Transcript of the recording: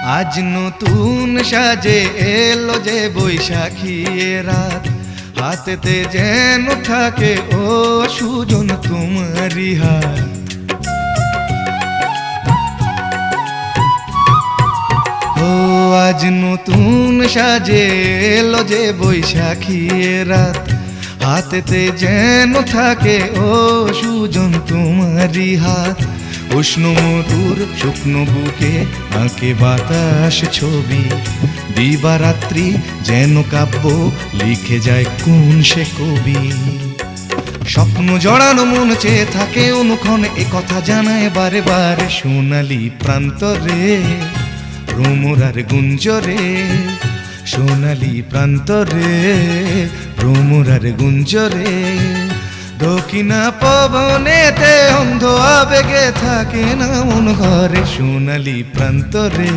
আজ নতুন সাজে এলো যে বৈশাখী রাত, হাতেতে যেন থাকে ও সুজন তোমারই হাত। ও আজ নতুন সাজে এলো যে বৈশাখী রাত, হাতেতে যেন থাকে ও সুজন তোমারই হাত। উষ্ণ মধুর শুকনো বুকে আঁকে বাতাস ছবি, দিবারাত্রি যেন কাব্য লিখে যায় কোন সে কবি। স্বপ্ন জড়ানো মন চেয়ে থাকে অনুক্ষণ, এ কথা জানায় বারে বারে সোনালি প্রান্তরে ভ্রমরার গুঞ্জরে। সোনালি প্রান্তরে ভ্রমরার গুঞ্জরে। দক্ষিণা পবনেতে অন্ধ আবেগে থাকে না মন ঘরে সোনালি প্রান্তরে।